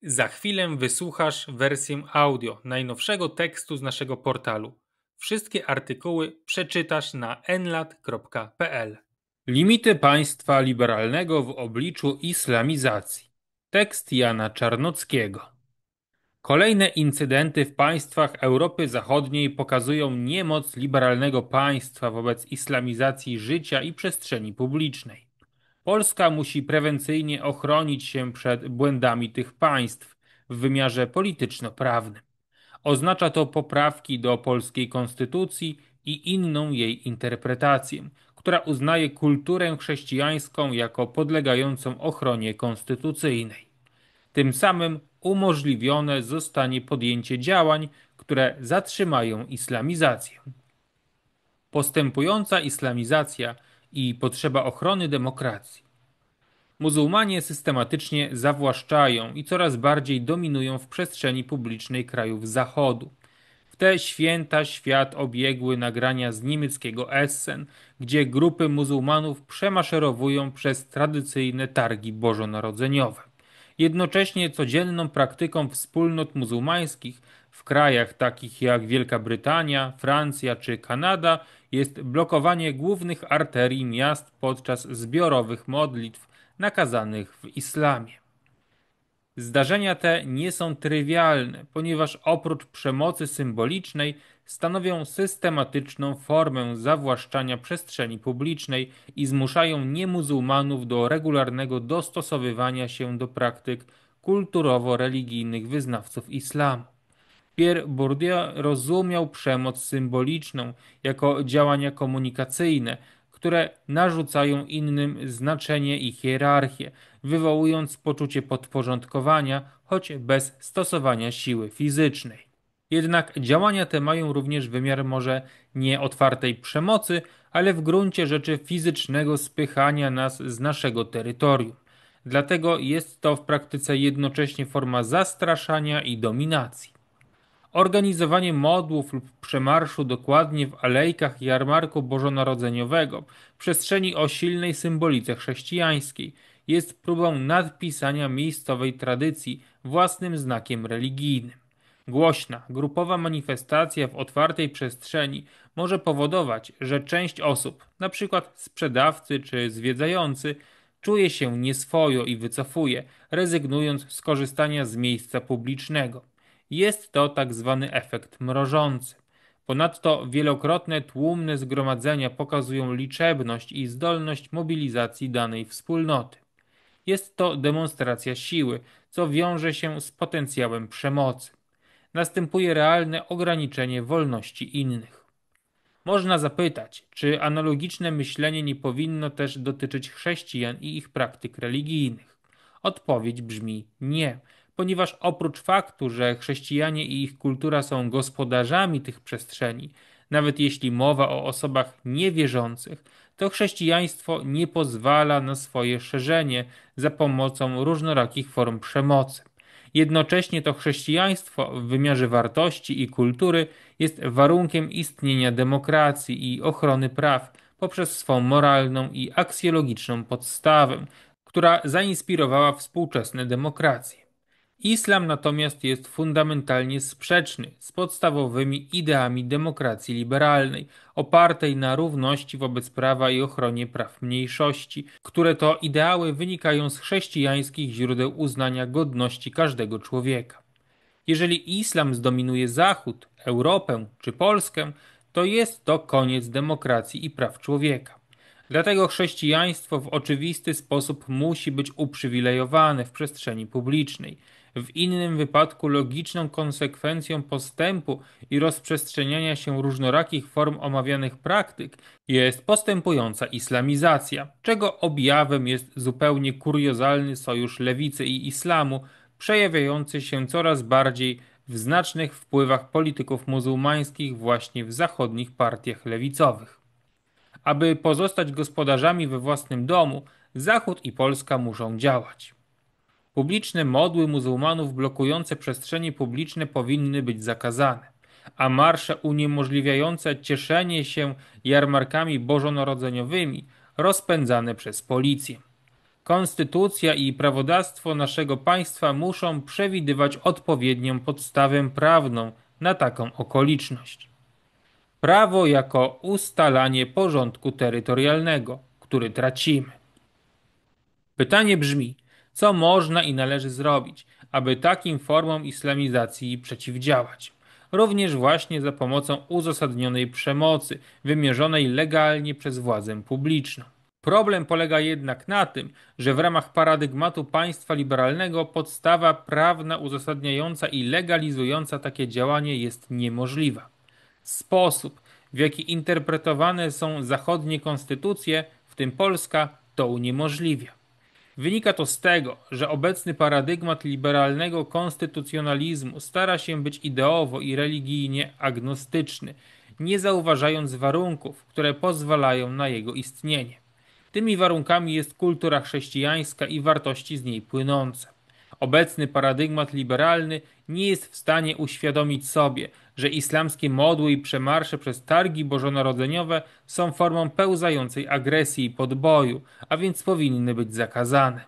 Za chwilę wysłuchasz wersję audio najnowszego tekstu z naszego portalu. Wszystkie artykuły przeczytasz na enlat.pl. Limity państwa liberalnego w obliczu islamizacji. Tekst Jana Czarnockiego. Kolejne incydenty w państwach Europy Zachodniej pokazują niemoc liberalnego państwa wobec islamizacji życia i przestrzeni publicznej. Polska musi prewencyjnie ochronić się przed błędami tych państw w wymiarze polityczno-prawnym. Oznacza to poprawki do polskiej konstytucji i inną jej interpretację, która uznaje kulturę chrześcijańską jako podlegającą ochronie konstytucyjnej. Tym samym umożliwione zostanie podjęcie działań, które zatrzymają islamizację. Postępująca islamizacja i potrzeba ochrony demokracji. Muzułmanie systematycznie zawłaszczają i coraz bardziej dominują w przestrzeni publicznej krajów Zachodu. W te święta świat obiegły nagrania z niemieckiego Essen, gdzie grupy muzułmanów przemaszerowują przez tradycyjne targi bożonarodzeniowe. Jednocześnie codzienną praktyką wspólnot muzułmańskich w krajach takich jak Wielka Brytania, Francja czy Kanada jest blokowanie głównych arterii miast podczas zbiorowych modlitw nakazanych w islamie. Zdarzenia te nie są trywialne, ponieważ oprócz przemocy symbolicznej stanowią systematyczną formę zawłaszczania przestrzeni publicznej i zmuszają niemuzułmanów do regularnego dostosowywania się do praktyk kulturowo-religijnych wyznawców islamu. Pierre Bourdieu rozumiał przemoc symboliczną jako działania komunikacyjne, które narzucają innym znaczenie i hierarchię, wywołując poczucie podporządkowania, choć bez stosowania siły fizycznej. Jednak działania te mają również wymiar może nie otwartej przemocy, ale w gruncie rzeczy fizycznego spychania nas z naszego terytorium. Dlatego jest to w praktyce jednocześnie forma zastraszania i dominacji. Organizowanie modłów lub przemarszu dokładnie w alejkach jarmarku bożonarodzeniowego, przestrzeni o silnej symbolice chrześcijańskiej, jest próbą nadpisania miejscowej tradycji własnym znakiem religijnym. Głośna, grupowa manifestacja w otwartej przestrzeni może powodować, że część osób, np. sprzedawcy czy zwiedzający, czuje się nieswojo i wycofuje, rezygnując z korzystania z miejsca publicznego. Jest to tak zwany efekt mrożący. Ponadto wielokrotne tłumne zgromadzenia pokazują liczebność i zdolność mobilizacji danej wspólnoty. Jest to demonstracja siły, co wiąże się z potencjałem przemocy. Następuje realne ograniczenie wolności innych. Można zapytać, czy analogiczne myślenie nie powinno też dotyczyć chrześcijan i ich praktyk religijnych. Odpowiedź brzmi nie, ponieważ oprócz faktu, że chrześcijanie i ich kultura są gospodarzami tych przestrzeni, nawet jeśli mowa o osobach niewierzących, to chrześcijaństwo nie pozwala na swoje szerzenie za pomocą różnorakich form przemocy. Jednocześnie to chrześcijaństwo w wymiarze wartości i kultury jest warunkiem istnienia demokracji i ochrony praw poprzez swą moralną i aksjologiczną podstawę, która zainspirowała współczesne demokracje. Islam natomiast jest fundamentalnie sprzeczny z podstawowymi ideami demokracji liberalnej, opartej na równości wobec prawa i ochronie praw mniejszości, które to ideały wynikają z chrześcijańskich źródeł uznania godności każdego człowieka. Jeżeli islam zdominuje Zachód, Europę czy Polskę, to jest to koniec demokracji i praw człowieka. Dlatego chrześcijaństwo w oczywisty sposób musi być uprzywilejowane w przestrzeni publicznej. W innym wypadku logiczną konsekwencją postępu i rozprzestrzeniania się różnorakich form omawianych praktyk jest postępująca islamizacja, czego objawem jest zupełnie kuriozalny sojusz lewicy i islamu, przejawiający się coraz bardziej w znacznych wpływach polityków muzułmańskich właśnie w zachodnich partiach lewicowych. Aby pozostać gospodarzami we własnym domu, Zachód i Polska muszą działać. Publiczne modły muzułmanów blokujące przestrzenie publiczne powinny być zakazane, a marsze uniemożliwiające cieszenie się jarmarkami bożonarodzeniowymi rozpędzane przez policję. Konstytucja i prawodawstwo naszego państwa muszą przewidywać odpowiednią podstawę prawną na taką okoliczność. Prawo jako ustalanie porządku terytorialnego, który tracimy. Pytanie brzmi, co można i należy zrobić, aby takim formom islamizacji przeciwdziałać? Również właśnie za pomocą uzasadnionej przemocy, wymierzonej legalnie przez władzę publiczną. Problem polega jednak na tym, że w ramach paradygmatu państwa liberalnego podstawa prawna uzasadniająca i legalizująca takie działanie jest niemożliwa. Sposób, w jaki interpretowane są zachodnie konstytucje, w tym polska, to uniemożliwia. Wynika to z tego, że obecny paradygmat liberalnego konstytucjonalizmu stara się być ideowo i religijnie agnostyczny, nie zauważając warunków, które pozwalają na jego istnienie. Tymi warunkami jest kultura chrześcijańska i wartości z niej płynące. Obecny paradygmat liberalny nie jest w stanie uświadomić sobie, że islamskie modły i przemarsze przez targi bożonarodzeniowe są formą pełzającej agresji i podboju, a więc powinny być zakazane.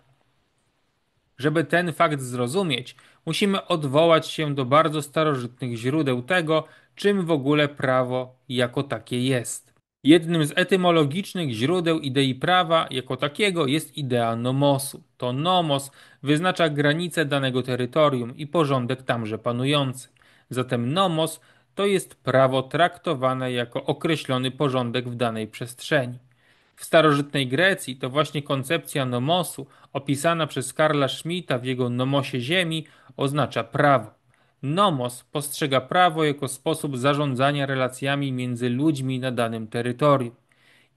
Żeby ten fakt zrozumieć, musimy odwołać się do bardzo starożytnych źródeł tego, czym w ogóle prawo jako takie jest. Jednym z etymologicznych źródeł idei prawa jako takiego jest idea nomosu. To nomos wyznacza granice danego terytorium i porządek tamże panujący. Zatem nomos to jest prawo traktowane jako określony porządek w danej przestrzeni. W starożytnej Grecji to właśnie koncepcja nomosu, opisana przez Karla Schmidta w jego Nomosie Ziemi, oznacza prawo. Nomos postrzega prawo jako sposób zarządzania relacjami między ludźmi na danym terytorium.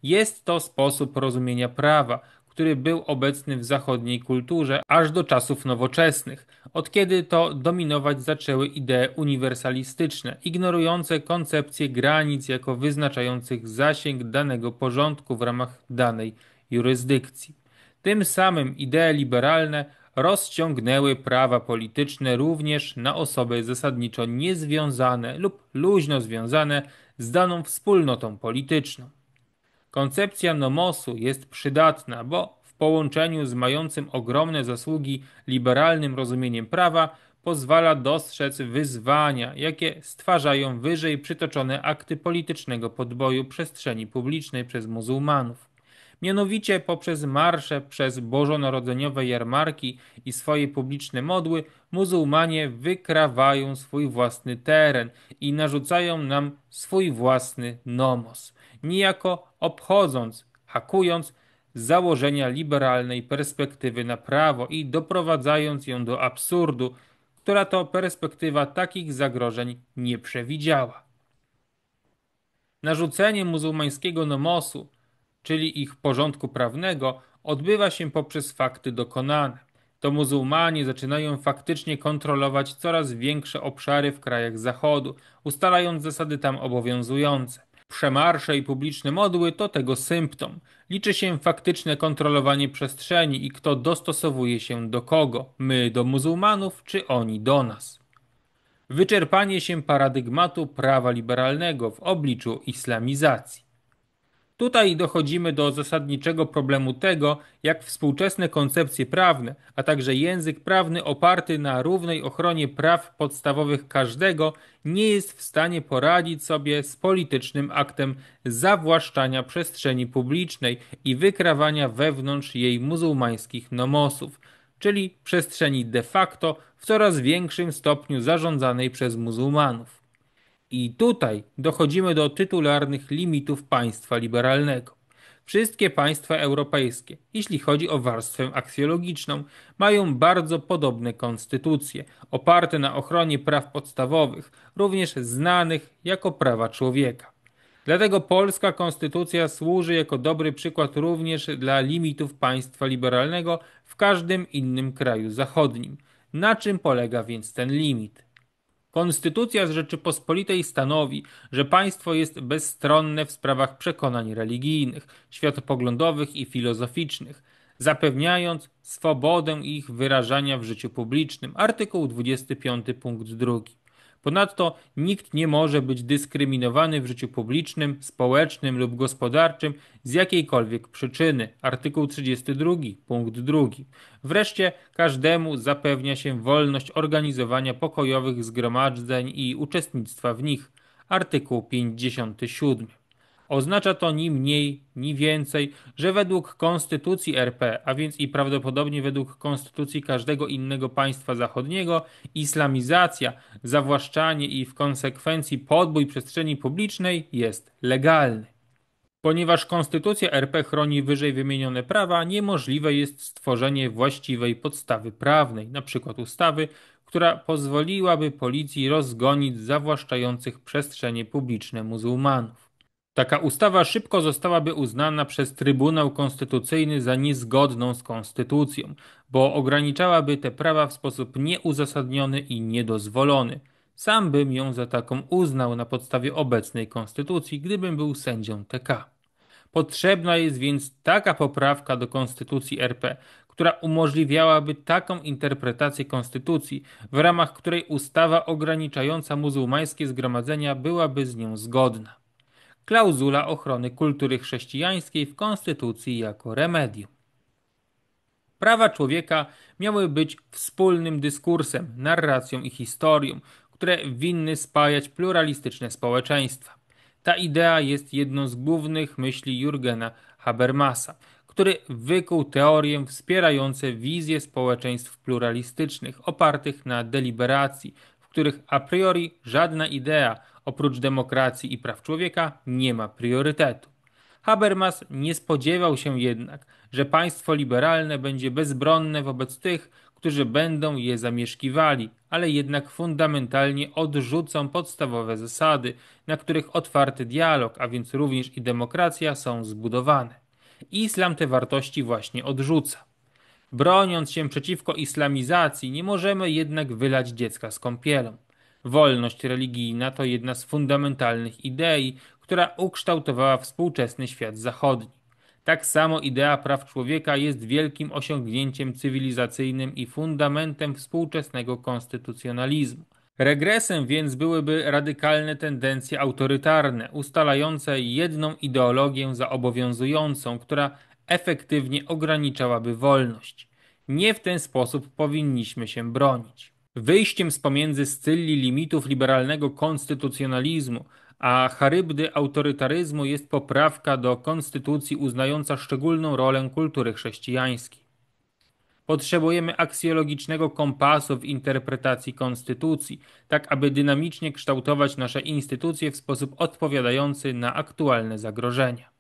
Jest to sposób rozumienia prawa, który był obecny w zachodniej kulturze aż do czasów nowoczesnych, od kiedy to dominować zaczęły idee uniwersalistyczne, ignorujące koncepcję granic jako wyznaczających zasięg danego porządku w ramach danej jurysdykcji. Tym samym idee liberalne rozciągnęły prawa polityczne również na osoby zasadniczo niezwiązane lub luźno związane z daną wspólnotą polityczną. Koncepcja nomosu jest przydatna, bo w połączeniu z mającym ogromne zasługi liberalnym rozumieniem prawa pozwala dostrzec wyzwania, jakie stwarzają wyżej przytoczone akty politycznego podboju przestrzeni publicznej przez muzułmanów. Mianowicie poprzez marsze przez bożonarodzeniowe jarmarki i swoje publiczne modły muzułmanie wykrawają swój własny teren i narzucają nam swój własny nomos, niejako obchodząc, hakując założenia liberalnej perspektywy na prawo i doprowadzając ją do absurdu, która to perspektywa takich zagrożeń nie przewidziała. Narzucenie muzułmańskiego nomosu, czyli ich porządku prawnego, odbywa się poprzez fakty dokonane. To muzułmanie zaczynają faktycznie kontrolować coraz większe obszary w krajach Zachodu, ustalając zasady tam obowiązujące. Przemarsze i publiczne modły to tego symptom. Liczy się faktyczne kontrolowanie przestrzeni i kto dostosowuje się do kogo, my do muzułmanów czy oni do nas. Wyczerpanie się paradygmatu prawa liberalnego w obliczu islamizacji. Tutaj dochodzimy do zasadniczego problemu tego, jak współczesne koncepcje prawne, a także język prawny oparty na równej ochronie praw podstawowych każdego nie jest w stanie poradzić sobie z politycznym aktem zawłaszczania przestrzeni publicznej i wykrawania wewnątrz jej muzułmańskich nomosów, czyli przestrzeni de facto w coraz większym stopniu zarządzanej przez muzułmanów. I tutaj dochodzimy do tytularnych limitów państwa liberalnego. Wszystkie państwa europejskie, jeśli chodzi o warstwę aksjologiczną, mają bardzo podobne konstytucje, oparte na ochronie praw podstawowych, również znanych jako prawa człowieka. Dlatego polska konstytucja służy jako dobry przykład również dla limitów państwa liberalnego w każdym innym kraju zachodnim. Na czym polega więc ten limit? Konstytucja z Rzeczypospolitej stanowi, że państwo jest bezstronne w sprawach przekonań religijnych, światopoglądowych i filozoficznych, zapewniając swobodę ich wyrażania w życiu publicznym. Artykuł 25 punkt 2. Ponadto nikt nie może być dyskryminowany w życiu publicznym, społecznym lub gospodarczym z jakiejkolwiek przyczyny. Artykuł 32, punkt 2. Wreszcie każdemu zapewnia się wolność organizowania pokojowych zgromadzeń i uczestnictwa w nich. Artykuł 57. Oznacza to ni mniej, ni więcej, że według Konstytucji RP, a więc i prawdopodobnie według konstytucji każdego innego państwa zachodniego, islamizacja, zawłaszczanie i w konsekwencji podbój przestrzeni publicznej jest legalny. Ponieważ Konstytucja RP chroni wyżej wymienione prawa, niemożliwe jest stworzenie właściwej podstawy prawnej, np. ustawy, która pozwoliłaby policji rozgonić zawłaszczających przestrzenie publiczne muzułmanów. Taka ustawa szybko zostałaby uznana przez Trybunał Konstytucyjny za niezgodną z konstytucją, bo ograniczałaby te prawa w sposób nieuzasadniony i niedozwolony. Sam bym ją za taką uznał na podstawie obecnej konstytucji, gdybym był sędzią TK. Potrzebna jest więc taka poprawka do Konstytucji RP, która umożliwiałaby taką interpretację Konstytucji, w ramach której ustawa ograniczająca muzułmańskie zgromadzenia byłaby z nią zgodna. Klauzula ochrony kultury chrześcijańskiej w Konstytucji jako remedium. Prawa człowieka miały być wspólnym dyskursem, narracją i historią, które winny spajać pluralistyczne społeczeństwa. Ta idea jest jedną z głównych myśli Jürgena Habermasa, który wykuł teorie wspierające wizje społeczeństw pluralistycznych opartych na deliberacji, w których a priori żadna idea oprócz demokracji i praw człowieka nie ma priorytetu. Habermas nie spodziewał się jednak, że państwo liberalne będzie bezbronne wobec tych, którzy będą je zamieszkiwali, ale jednak fundamentalnie odrzucą podstawowe zasady, na których otwarty dialog, a więc również i demokracja są zbudowane. Islam te wartości właśnie odrzuca. Broniąc się przeciwko islamizacji, nie możemy jednak wylać dziecka z kąpielą. Wolność religijna to jedna z fundamentalnych idei, która ukształtowała współczesny świat zachodni. Tak samo idea praw człowieka jest wielkim osiągnięciem cywilizacyjnym i fundamentem współczesnego konstytucjonalizmu. Regresem więc byłyby radykalne tendencje autorytarne, ustalające jedną ideologię za obowiązującą, która efektywnie ograniczałaby wolność. Nie w ten sposób powinniśmy się bronić. Wyjściem z pomiędzy scylli limitów liberalnego konstytucjonalizmu a charybdy autorytaryzmu jest poprawka do konstytucji uznająca szczególną rolę kultury chrześcijańskiej. Potrzebujemy aksjologicznego kompasu w interpretacji konstytucji, tak aby dynamicznie kształtować nasze instytucje w sposób odpowiadający na aktualne zagrożenia.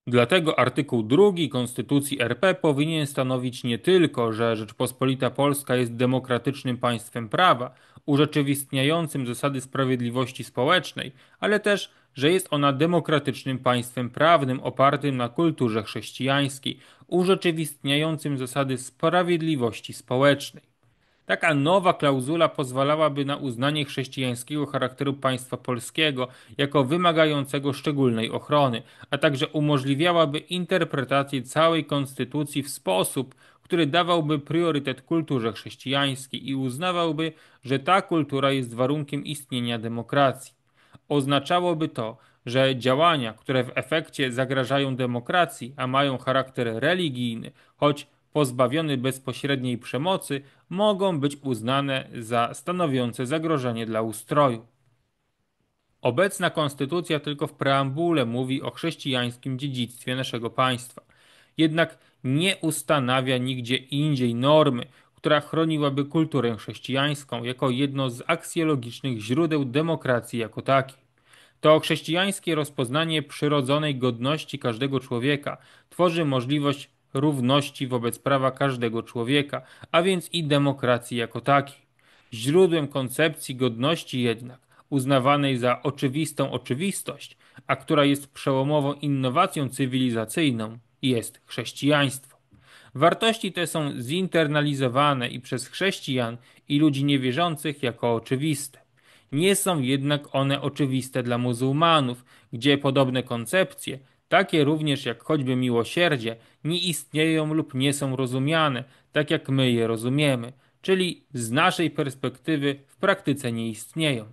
Dlatego artykuł 2 Konstytucji RP powinien stanowić nie tylko, że Rzeczpospolita Polska jest demokratycznym państwem prawa, urzeczywistniającym zasady sprawiedliwości społecznej, ale też, że jest ona demokratycznym państwem prawnym opartym na kulturze chrześcijańskiej, urzeczywistniającym zasady sprawiedliwości społecznej. Taka nowa klauzula pozwalałaby na uznanie chrześcijańskiego charakteru państwa polskiego jako wymagającego szczególnej ochrony, a także umożliwiałaby interpretację całej konstytucji w sposób, który dawałby priorytet kulturze chrześcijańskiej i uznawałby, że ta kultura jest warunkiem istnienia demokracji. Oznaczałoby to, że działania, które w efekcie zagrażają demokracji, a mają charakter religijny, choć pozbawiony bezpośredniej przemocy, mogą być uznane za stanowiące zagrożenie dla ustroju. Obecna konstytucja tylko w preambule mówi o chrześcijańskim dziedzictwie naszego państwa. Jednak nie ustanawia nigdzie indziej normy, która chroniłaby kulturę chrześcijańską jako jedno z aksjologicznych źródeł demokracji jako takiej. To chrześcijańskie rozpoznanie przyrodzonej godności każdego człowieka tworzy możliwość równości wobec prawa każdego człowieka, a więc i demokracji jako takiej. Źródłem koncepcji godności jednak, uznawanej za oczywistą oczywistość, a która jest przełomową innowacją cywilizacyjną, jest chrześcijaństwo. Wartości te są zinternalizowane i przez chrześcijan i ludzi niewierzących jako oczywiste. Nie są jednak one oczywiste dla muzułmanów, gdzie podobne koncepcje, takie również jak choćby miłosierdzie, nie istnieją lub nie są rozumiane, tak jak my je rozumiemy, czyli z naszej perspektywy w praktyce nie istnieją.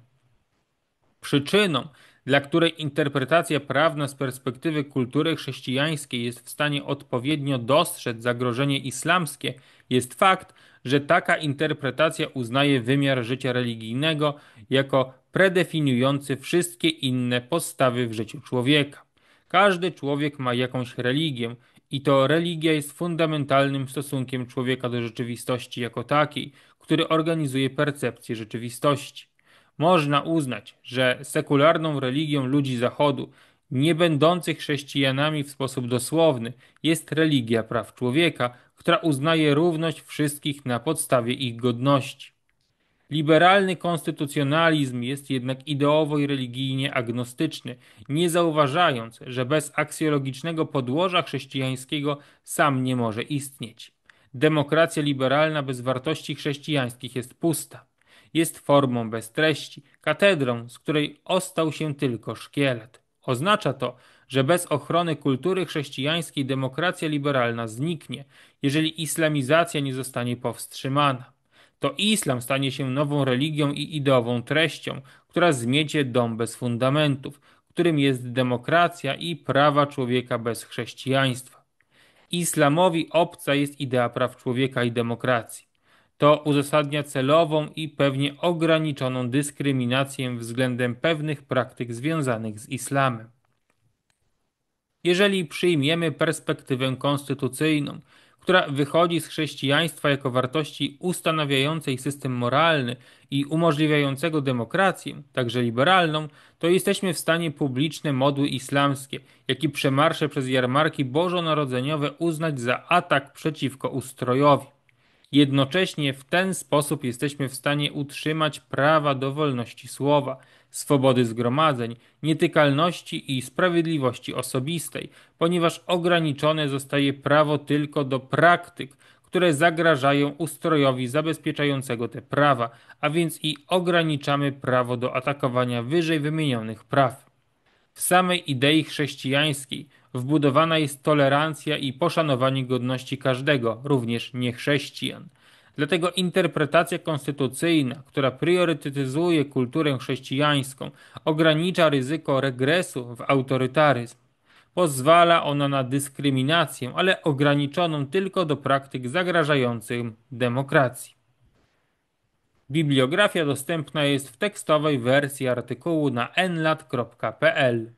Przyczyną, dla której interpretacja prawna z perspektywy kultury chrześcijańskiej jest w stanie odpowiednio dostrzec zagrożenie islamskie, jest fakt, że taka interpretacja uznaje wymiar życia religijnego jako predefiniujący wszystkie inne postawy w życiu człowieka. Każdy człowiek ma jakąś religię i to religia jest fundamentalnym stosunkiem człowieka do rzeczywistości jako takiej, który organizuje percepcję rzeczywistości. Można uznać, że sekularną religią ludzi Zachodu, nie będących chrześcijanami w sposób dosłowny, jest religia praw człowieka, która uznaje równość wszystkich na podstawie ich godności. Liberalny konstytucjonalizm jest jednak ideowo i religijnie agnostyczny, nie zauważając, że bez aksjologicznego podłoża chrześcijańskiego sam nie może istnieć. Demokracja liberalna bez wartości chrześcijańskich jest pusta. Jest formą bez treści, katedrą, z której ostał się tylko szkielet. Oznacza to, że bez ochrony kultury chrześcijańskiej demokracja liberalna zniknie, jeżeli islamizacja nie zostanie powstrzymana. To islam stanie się nową religią i ideową treścią, która zmiecie dom bez fundamentów, którym jest demokracja i prawa człowieka bez chrześcijaństwa. Islamowi obca jest idea praw człowieka i demokracji. To uzasadnia celową i pewnie ograniczoną dyskryminację względem pewnych praktyk związanych z islamem. Jeżeli przyjmiemy perspektywę konstytucyjną, która wychodzi z chrześcijaństwa jako wartości ustanawiającej system moralny i umożliwiającego demokrację, także liberalną, to jesteśmy w stanie publiczne modły islamskie, jak i przemarsze przez jarmarki bożonarodzeniowe uznać za atak przeciwko ustrojowi. Jednocześnie w ten sposób jesteśmy w stanie utrzymać prawa do wolności słowa, swobody zgromadzeń, nietykalności i sprawiedliwości osobistej, ponieważ ograniczone zostaje prawo tylko do praktyk, które zagrażają ustrojowi zabezpieczającego te prawa, a więc i ograniczamy prawo do atakowania wyżej wymienionych praw. W samej idei chrześcijańskiej wbudowana jest tolerancja i poszanowanie godności każdego, również niechrześcijan. Dlatego interpretacja konstytucyjna, która priorytetyzuje kulturę chrześcijańską, ogranicza ryzyko regresu w autorytaryzm. Pozwala ona na dyskryminację, ale ograniczoną tylko do praktyk zagrażających demokracji. Bibliografia dostępna jest w tekstowej wersji artykułu na nlat.pl.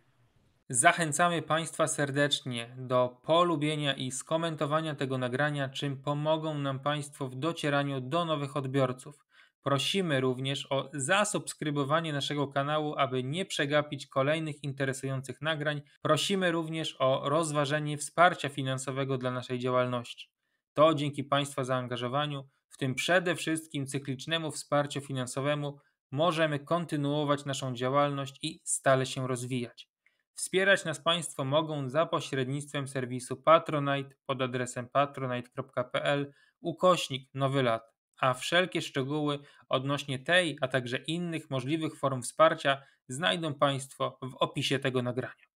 Zachęcamy Państwa serdecznie do polubienia i skomentowania tego nagrania, czym pomogą nam Państwo w docieraniu do nowych odbiorców. Prosimy również o zasubskrybowanie naszego kanału, aby nie przegapić kolejnych interesujących nagrań. Prosimy również o rozważenie wsparcia finansowego dla naszej działalności. To dzięki Państwa zaangażowaniu, w tym przede wszystkim cyklicznemu wsparciu finansowemu, możemy kontynuować naszą działalność i stale się rozwijać. Wspierać nas Państwo mogą za pośrednictwem serwisu Patronite pod adresem patronite.pl/Nowy Lat, a wszelkie szczegóły odnośnie tej, a także innych możliwych form wsparcia znajdą Państwo w opisie tego nagrania.